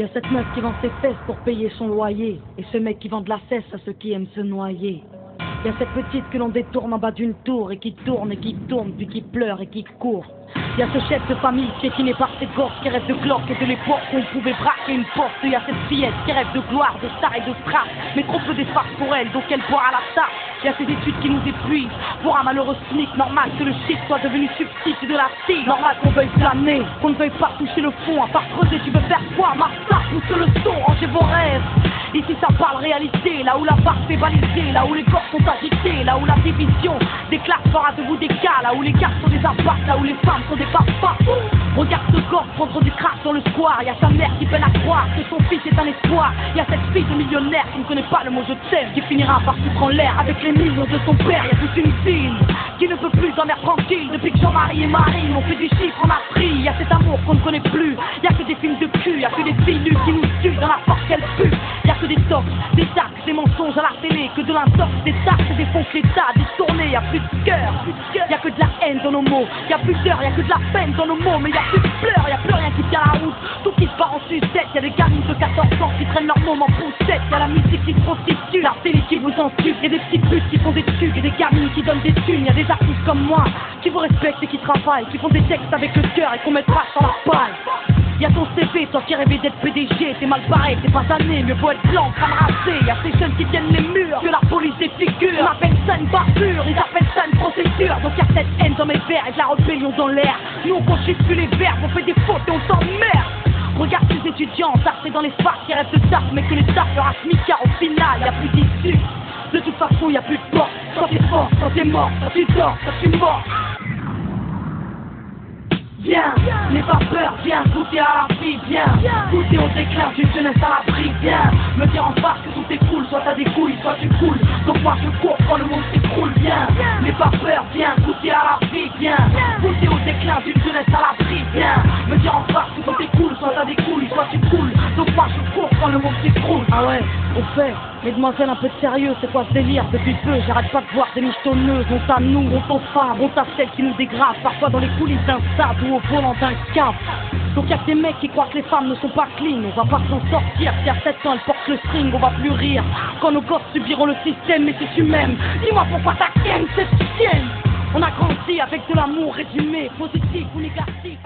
Y a cette meuf qui vend ses fesses pour payer son loyer, et ce mec qui vend de la cesse à ceux qui aiment se noyer. Y a cette petite que l'on détourne en bas d'une tour, et qui tourne, puis qui pleure et qui court. Y a ce chef de famille piétiné par ses gosses, qui rêve de gloire et de l'époque où on pouvait braquer une porte. Y a cette fillette qui rêve de gloire, de star et de strass, mais trop peu d'espace pour elle, donc elle boira la tasse. Y a ces études qui nous épuisent, pour un malheureux SMIC, normal que le shit soit devenu substitut de la cible. Normal qu'on veuille planer, qu'on ne veuille pas toucher le fond, à part creuser, tu veux faire quoi? Massacre, pousse le son, rangez vos rêves. Ici ça parle réalité, là où la barre fait baliser, là où les corps sont agités, là où la division des classes fera de vous des cas, là où les gars sont des apparts, là où les femmes sont des papas. Regarde ce corps prendre du crack dans le square, y'a sa mère qui peine à croire que son fils est un espoir. Y'a cette fille de millionnaire qui ne connaît pas le mot je t'aime, qui finira par foutre en l'air avec les millions de son père. Y'a toute une ville qui ne peut plus dormir tranquille depuis que Jean-Marie et Marine ont fait du chiffre en Afrique. Y'a cet amour qu'on ne connaît plus, y'a que des films de cul, y'a que des filles nues qui nous tuent dans la force qu'elles puent. Y'a que des tocs, des taxes, des mensonges à la télé, que de l'intox, des taxes, des fonds l'état, des tournées, y'a plus de cœur. Y'a que de la haine dans nos mots, y'a plus d'heures, y'a que de la peine dans nos mots, mais y'a plus de pleurs, y'a plus rien qui tient la route. Tout qui se part en sucette, y'a des gamines de 14 ans qui traînent leur môme en poussette, y'a la musique qui se prostitue, la télé qui vous ensuite, y'a des petites putes qui font des tubes, y'a des gamines qui donnent des thunes, y'a des artistes comme moi qui vous respectent et qui travaillent, qui font des textes avec le cœur et qu'on mettra sur la paille. Y'a ton CV, toi qui rêvais d'être PDG, t'es mal barré, t'es pas tanné, mieux vaut être blanc, crâne rasé. Y'a ces jeunes qui tiennent les murs, que la police défigure. On appelle ça une barbure, ils appellent ça une procédure. Donc y'a cette haine dans mes verres et de la rébellion dans l'air. Nous on conjugue plus les verbes, on fait des fautes et on s'emmerde. Regarde ces étudiants tassés dans l'espace qui rêvent de taf, mais que les taf leur a smicard au final, y'a plus d'issue. De toute façon y'a plus de porte, quand t'es fort, quand t'es mort, quand tu dors, quand tu mort. Viens, n'aie pas peur, viens goûter à la vie, viens goûter au déclin d'une jeunesse à l'abri, viens me dire en face que tout est cool, soit t'as des couilles, soit tu coules. Donc moi je cours quand le monde s'écroule, viens, n'aie pas peur, viens goûter à la vie, viens goûter au déclin d'une jeunesse à l'abri, viens me dire en face que tout est cool, soit t'as des couilles, soit tu coules. Donc moi je cours quand le monde s'écroule. Ah ouais, au fait, mesdemoiselles un peu de sérieux, c'est quoi ce délire? Depuis peu, j'arrête pas de voir des michetonneuses, honte à nous, honte aux femmes, honte à celles qui nous dégradent, parfois dans les coulisses d'un stade ou au volant d'un cap. Donc y'a que des mecs qui croient que les femmes ne sont pas clean, on va pas s'en sortir, si à 7 ans elles portent le string, on va plus rire. Quand nos gosses subiront le système, mais si tu m'aimes, dis-moi pourquoi ta haine, cette tienne. On a grandi avec de l'amour résumé, positif ou négatif.